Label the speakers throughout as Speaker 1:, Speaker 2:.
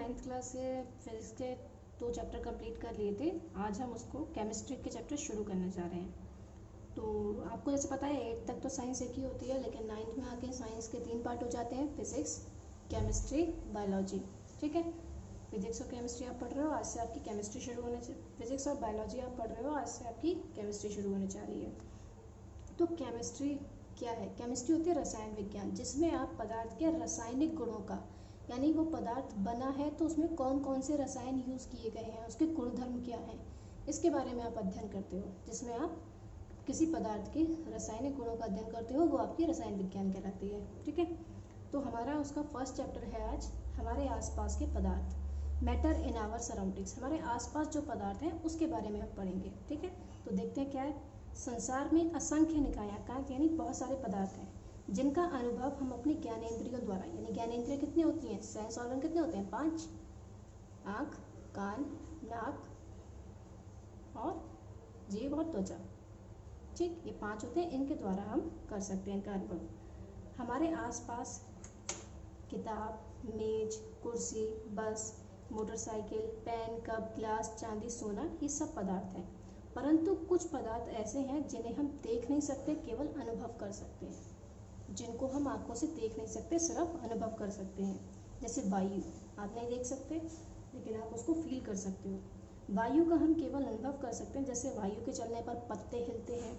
Speaker 1: Ninth class से physics के 2 chapter complete कर लिए थे। आज हम उसको केमिस्ट्री के चैप्टर शुरू करने जा रहे हैं। तो आपको जैसे पता है 8 तक तो साइंस एक ही होती है, लेकिन 9th में आके साइंस के 3 पार्ट हो जाते हैं, फिजिक्स, केमिस्ट्री, बायोलॉजी। ठीक है, फिजिक्स और केमिस्ट्री आप पढ़ रहे हो, आज से आपकी केमिस्ट्री शुरू होने फिजिक्स और बायोलॉजी आप पढ़ रहे हो, आज से आपकी केमिस्ट्री शुरू होने जा रही है। तो केमिस्ट्री क्या है? केमिस्ट्री होती है रसायन विज्ञान, जिसमें आप पदार्थ के रासायनिक गुणों का, यानी वो पदार्थ बना है तो उसमें कौन कौन से रसायन यूज़ किए गए हैं, उसके गुणधर्म क्या हैं, इसके बारे में आप अध्ययन करते हो। जिसमें आप किसी पदार्थ के रासायनिक गुणों का अध्ययन करते हो, वो आपकी रसायन विज्ञान कहलाती है। ठीक है, तो हमारा उसका फर्स्ट चैप्टर है आज हमारे आसपास के पदार्थ, मैटर इन आवर सराउंडिंग्स। हमारे आसपास जो पदार्थ हैं उसके बारे में हम पढ़ेंगे। ठीक है, तो देखते हैं क्या है। संसार में असंख्य निकायाँ यानी बहुत सारे पदार्थ हैं जिनका अनुभव हम अपने ज्ञानेंद्रियों द्वारा, यानी ज्ञानेंद्रिय कितनी होती हैं, सेंस ऑर्गन कितने होते हैं, 5, आँख, कान, नाक और जीभ और त्वचा। ठीक, ये 5 होते हैं, इनके द्वारा हम कर सकते हैं इनका अनुभव। हमारे आसपास किताब, मेज, कुर्सी, बस, मोटरसाइकिल, पेन, कप, ग्लास, चांदी, सोना, ये सब पदार्थ हैं। परंतु कुछ पदार्थ ऐसे हैं जिन्हें हम देख नहीं सकते, केवल अनुभव कर सकते हैं। जिनको हम आंखों से देख नहीं सकते, सिर्फ अनुभव कर सकते हैं। जैसे वायु, आप नहीं देख सकते लेकिन आप उसको फील कर सकते हो। वायु का हम केवल अनुभव कर सकते हैं, जैसे वायु के चलने पर पत्ते हिलते हैं,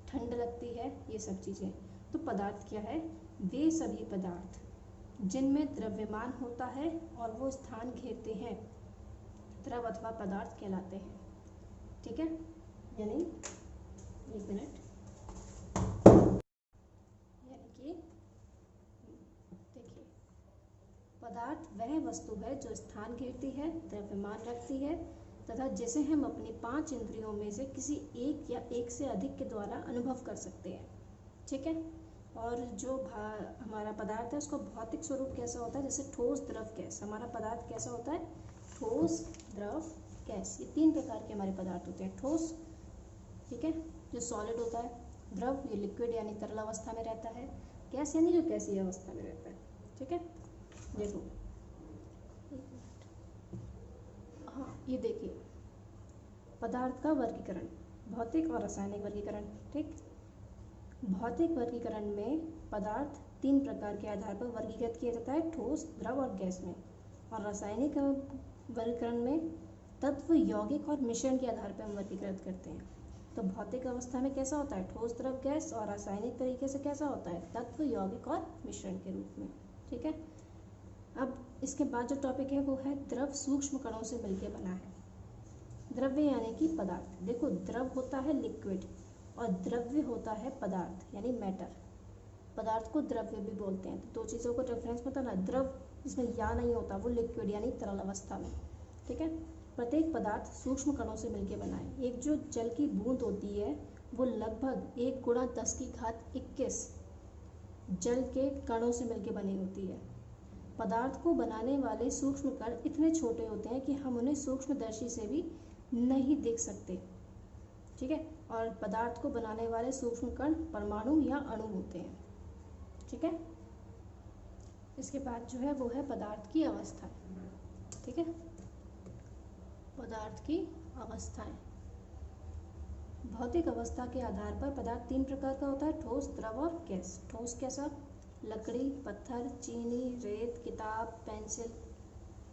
Speaker 1: ठंड लगती है, ये सब चीज़ें। तो पदार्थ क्या है? वे सभी पदार्थ जिनमें द्रव्यमान होता है और वो स्थान घेरते हैं, द्रव अथवा पदार्थ कहलाते हैं। ठीक है, यानी 1 मिनट, यानी कि देखिए, पदार्थ वह वस्तु है जो स्थान घेरती है, द्रव्यमान रखती है तथा जिसे हम अपनी 5 इंद्रियों में से किसी एक या एक से अधिक के द्वारा अनुभव कर सकते हैं। ठीक है, और जो हमारा पदार्थ है उसका भौतिक स्वरूप कैसा होता है, जैसे ठोस, द्रव, गैस। हमारा पदार्थ कैसा होता है? ठोस, द्रव, गैस। ये 3 प्रकार के हमारे पदार्थ होते हैं। ठोस, ठीक है, जो सॉलिड होता है। द्रव, ये लिक्विड यानी तरल अवस्था में रहता है। गैस यानी जो गैसीय अवस्था में रहता है। ठीक है, देखो, हाँ, ये देखिए, पदार्थ का वर्गीकरण, भौतिक और रासायनिक वर्गीकरण। ठीक, भौतिक वर्गीकरण में पदार्थ 3 प्रकार के आधार पर वर्गीकृत किया जाता है, ठोस, द्रव और गैस में। और रासायनिक वर्गीकरण में तत्व, यौगिक और मिश्रण के आधार पर हम वर्गीकृत करते हैं। तो भौतिक अवस्था में कैसा होता है? ठोस, द्रव, गैस। और रासायनिक तरीके से कैसा होता है? तत्व, यौगिक और मिश्रण के रूप में। ठीक है, अब इसके बाद जो टॉपिक है वो है द्रव सूक्ष्म कणों से मिलकर बना है। द्रव्य यानी कि पदार्थ। देखो, द्रव होता है लिक्विड और द्रव्य होता है पदार्थ यानी मैटर। पदार्थ को द्रव्य भी बोलते हैं। तो 2 चीज़ों को रेफरेंस में ना, द्रव इसमें या नहीं होता, वो लिक्विड यानी तरल अवस्था में। ठीक है, प्रत्येक पदार्थ सूक्ष्म कणों से मिलकर बना है। एक जो जल की बूंद होती है वो लगभग 1 × 10⁻21 जल के कणों से मिलकर बनी होती है। पदार्थ को बनाने वाले सूक्ष्म कण इतने छोटे होते हैं कि हम उन्हें सूक्ष्मदर्शी से भी नहीं देख सकते। ठीक है, और पदार्थ को बनाने वाले सूक्ष्म कण परमाणु या अणु होते हैं। ठीक है, इसके बाद जो है वो है पदार्थ की अवस्था। ठीक है, पदार्थ की अवस्थाएं। भौतिक अवस्था के आधार पर पदार्थ 3 प्रकार का होता है, ठोस, द्रव और गैस। ठोस कैसा? लकड़ी, पत्थर, चीनी, रेत, किताब, पेंसिल,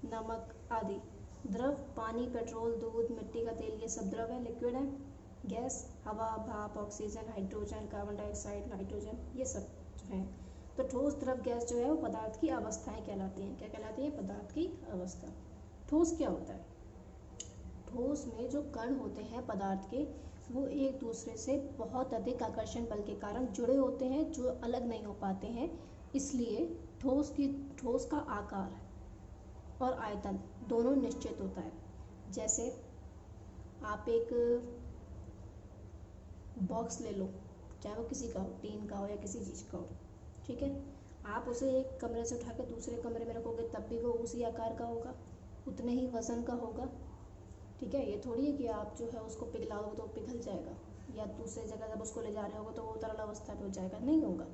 Speaker 1: नमक आदि। द्रव, पानी, पेट्रोल, दूध, मिट्टी का तेल, ये सब द्रव है, लिक्विड है। गैस, हवा, भाप, oxygen, hydrogen, carbon dioxide, nitrogen, ये सब जो है। तो ठोस, द्रव, गैस जो है वो पदार्थ की अवस्थाएं कहलाती हैं। क्या कहलाती है? पदार्थ की अवस्था। ठोस क्या होता है? ठोस में जो कण होते हैं पदार्थ के, वो एक दूसरे से बहुत अधिक आकर्षण बल के कारण जुड़े होते हैं, जो अलग नहीं हो पाते हैं। इसलिए ठोस का आकार और आयतन दोनों निश्चित होता है। जैसे आप एक बॉक्स ले लो, चाहे वो किसी का हो, टीन का हो या किसी चीज़ का हो। ठीक है, आप उसे एक कमरे से उठा कर दूसरे कमरे में रखोगे तब भी वो उसी आकार का होगा, उतने ही वजन का होगा। ठीक है, ये थोड़ी है कि आप जो है उसको पिघलाओगे तो पिघल जाएगा, या दूसरी जगह जब उसको ले जा रहे होगे तो वो तरल अवस्था पे हो जाएगा, नहीं होगा।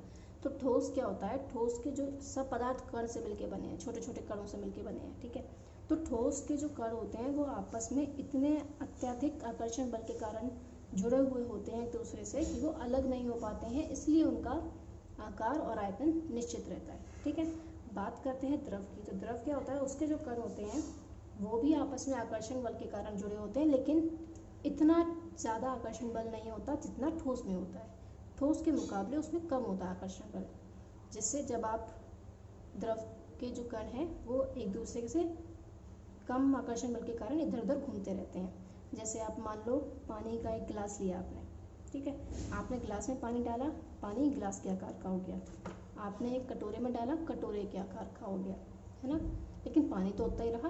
Speaker 1: तो ठोस क्या होता है? ठोस के जो सब पदार्थ कण से मिलके बने हैं, छोटे छोटे कणों से मिलके बने हैं। ठीक है, तो ठोस के जो कण होते हैं वो आपस में इतने अत्यधिक आकर्षण बल के कारण जुड़े हुए होते हैं एक दूसरे से कि वो अलग नहीं हो पाते हैं, इसलिए उनका आकार और आयतन निश्चित रहता है। ठीक है, बात करते हैं द्रव की। तो द्रव क्या होता है, उसके जो कण होते हैं वो भी आपस में आकर्षण बल के कारण जुड़े होते हैं, लेकिन इतना ज़्यादा आकर्षण बल नहीं होता जितना ठोस में होता है। ठोस के मुकाबले उसमें कम होता है आकर्षण बल, जिससे जब आप द्रव के जो कण हैं वो एक दूसरे से कम आकर्षण बल के कारण इधर उधर घूमते रहते हैं। जैसे आप मान लो पानी का एक गिलास लिया आपने, ठीक है, आपने गिलास में पानी डाला, पानी गिलास के आकार का हो गया। आपने एक कटोरे में डाला, कटोरे के आकार का हो गया, है ना, लेकिन पानी तो उतना ही रहा।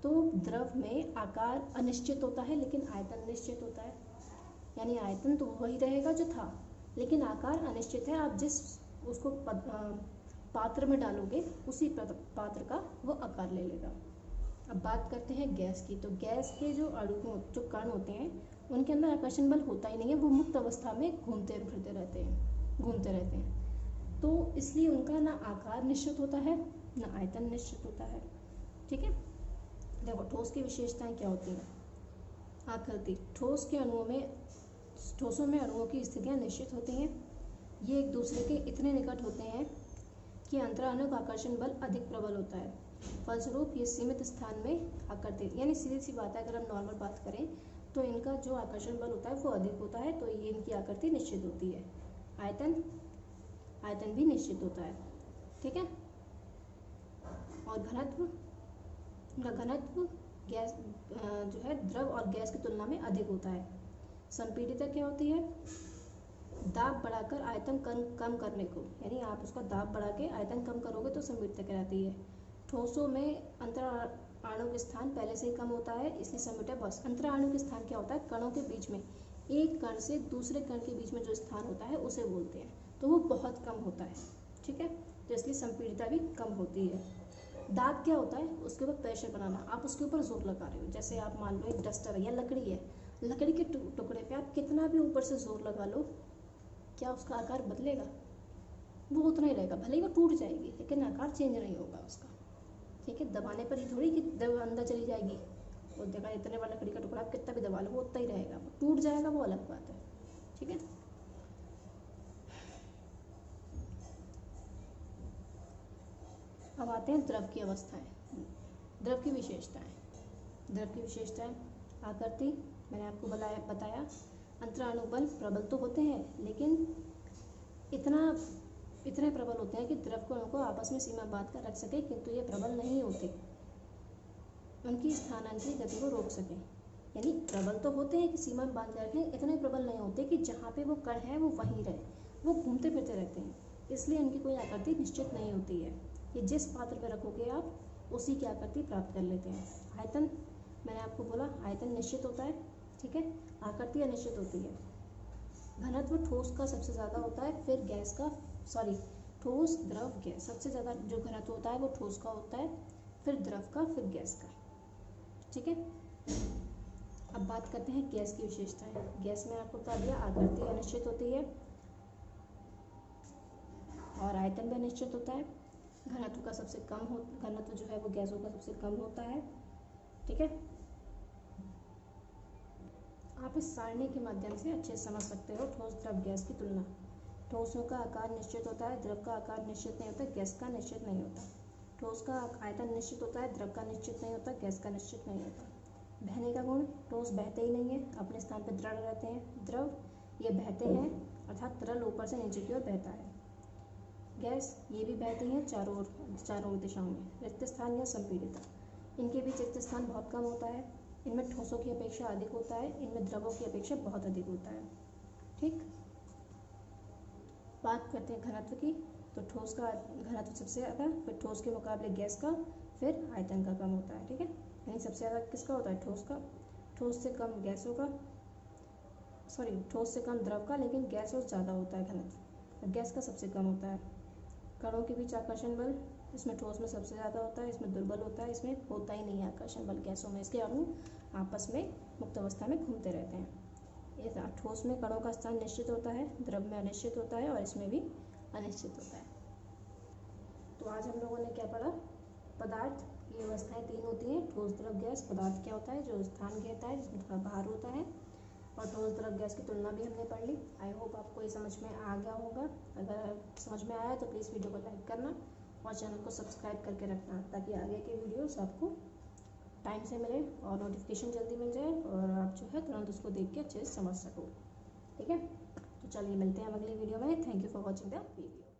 Speaker 1: तो द्रव में आकार अनिश्चित होता है लेकिन आयतन निश्चित होता है, यानी आयतन तो वही रहेगा जो था लेकिन आकार अनिश्चित है। आप जिस उसको पात्र में डालोगे उसी पात्र का वो आकार ले लेगा। अब बात करते हैं गैस की। तो गैस के जो अणु जो कण होते हैं उनके अंदर आकर्षण बल होता ही नहीं है, वो मुक्त अवस्था में घूमते रहते हैं। तो इसलिए उनका ना आकार निश्चित होता है ना आयतन निश्चित होता है। ठीक है, देखो ठोस की विशेषताएं क्या होती हैं। आकृति, ठोसों में अणुओं की स्थितियां निश्चित होती हैं। ये एक दूसरे के इतने निकट होते हैं कि अंतराणु आकर्षण बल अधिक प्रबल होता है। फलस्वरूप ये सीमित स्थान में आकर्षित, यानी सीधी सी बात है, अगर हम नॉर्मल बात करें तो इनका जो आकर्षण बल होता है वो अधिक होता है, तो ये इनकी आकृति निश्चित होती है। आयतन भी निश्चित होता है। ठीक है, और घनत्व गैस जो है द्रव और गैस की तुलना में अधिक होता है। संपीड़िता क्या होती है, दाब बढ़ाकर आयतन कम करने को, यानी आप उसका दाब बढ़ा के आयतन कम करोगे तो संपीड़िता कहलाती है। ठोसों में अंतराणु स्थान पहले से ही कम होता है, इसलिए संपीड़िता बस। अंतराणु के स्थान क्या होता है, कणों के बीच में, एक कण से दूसरे कण के बीच में जो स्थान होता है उसे बोलते हैं, तो वो बहुत कम होता है। ठीक है, तो इसलिए संपीड़िता भी कम होती है। दाब क्या होता है, उसके ऊपर प्रेशर बनाना, आप उसके ऊपर जोर लगा रहे हो। जैसे आप मान लो एक डस्टर है या लकड़ी है, लकड़ी के टुकड़े पे आप कितना भी ऊपर से जोर लगा लो, क्या उसका आकार बदलेगा, वो उतना ही रहेगा, भले ही वो टूट जाएगी लेकिन आकार चेंज नहीं होगा उसका। ठीक है, दबाने पर ही थोड़ी कि अंदर चली जाएगी, वो देखा इतने बड़ा लकड़ी का टुकड़ा आप कितना भी दबा लो वो उतना ही रहेगा, वो टूट जाएगा वो अलग बात है। ठीक है, अब आते हैं द्रव की अवस्थाएं, द्रव की विशेषताएं। आकृति मैंने आपको बताया। अंतराणु बल प्रबल तो होते हैं लेकिन इतने प्रबल होते हैं कि द्रव कणों को आपस में सीमा बांध कर रख सके, किंतु ये प्रबल नहीं होते, उनकी स्थानांतरित गति को रोक सके। यानी प्रबल तो होते हैं कि सीमा बांध कर रखें, इतने प्रबल नहीं होते कि जहाँ पे वो कण है वो वहीं रहे, वो घूमते फिरते रहते हैं, इसलिए उनकी कोई आकृति निश्चित नहीं होती है। ये जिस पात्र पर रखोगे आप उसी की आकृति प्राप्त कर लेते हैं। आयतन मैंने आपको बोला, आयतन निश्चित होता है। ठीक है, आकृति अनिश्चित होती है। घनत्व ठोस का सबसे ज़्यादा होता है, फिर गैस का, ठोस द्रव गैस, सबसे ज़्यादा जो घनत्व होता है वो ठोस का होता है, फिर द्रव का, फिर गैस का। ठीक है, अब बात करते हैं गैस की विशेषताएं। गैस में आपको बता दिया, आकृति अनिश्चित होती है और आयतन भी अनिश्चित होता है। घनत्व जो है वो गैसों का सबसे कम होता है। ठीक है, आप इस सारणी के माध्यम से अच्छे से समझ सकते हो ठोस द्रव गैस की तुलना। ठोसों का आकार निश्चित होता है, द्रव का आकार निश्चित नहीं होता, गैस का निश्चित नहीं होता। ठोस का आयतन निश्चित होता है, द्रव का निश्चित नहीं होता, गैस का निश्चित नहीं होता। बहने का गुण, ठोस बहते ही नहीं है, अपने स्थान पर दृढ़ रहते हैं। द्रव ये बहते हैं, अर्थात तरल ऊपर से नीचे की ओर बहता है। गैस ये भी बहती हैं चारों दिशाओं में। रिक्त स्थान या संपीड़िता, इनके बीच रिक्त स्थान बहुत कम होता है। इनमें ठोसों की अपेक्षा अधिक होता है, इनमें द्रवों की अपेक्षा बहुत अधिक होता है। ठीक, बात करते हैं घनत्व की। तो ठोस का घनत्व सबसे ज़्यादा, फिर ठोस के मुकाबले गैस का, फिर आयतन का कम होता है। ठीक है, यानी सबसे ज़्यादा किसका होता है, ठोस का, ठोस से कम गैसों का, ठोस से कम द्रव का, लेकिन गैस और ज़्यादा होता है घनत्व, गैस का सबसे कम होता है। कणों के बीच आकर्षण बल, इसमें ठोस में सबसे ज़्यादा होता है, इसमें दुर्बल होता है, इसमें होता ही नहीं है आकर्षण बल गैसों में। इसके अणु आपस में मुक्त अवस्था में घूमते रहते हैं। ठोस में कणों का स्थान निश्चित होता है, द्रव में अनिश्चित होता है और इसमें भी अनिश्चित होता है। तो आज हम लोगों ने क्या पढ़ा, पदार्थ, ये अवस्थाएं तीन होती हैं। ठोस, द्रव, गैस। पदार्थ क्या होता है? जो स्थान घेरता है, जिसमें थोड़ा भार होता है। और ठोस, द्रव, गैस की तुलना भी हमने पढ़ ली। आई होप आपको ये समझ में आ गया होगा। अगर समझ में आया तो प्लीज़ वीडियो को लाइक करना और चैनल को सब्सक्राइब करके रखना, ताकि आगे के वीडियोस आपको टाइम से मिले और नोटिफिकेशन जल्दी मिल जाए और आप जो है तुरंत उसको देख के अच्छे से समझ सको। ठीक है, तो चलिए मिलते हैं अगली वीडियो में। Thank you for watching the video.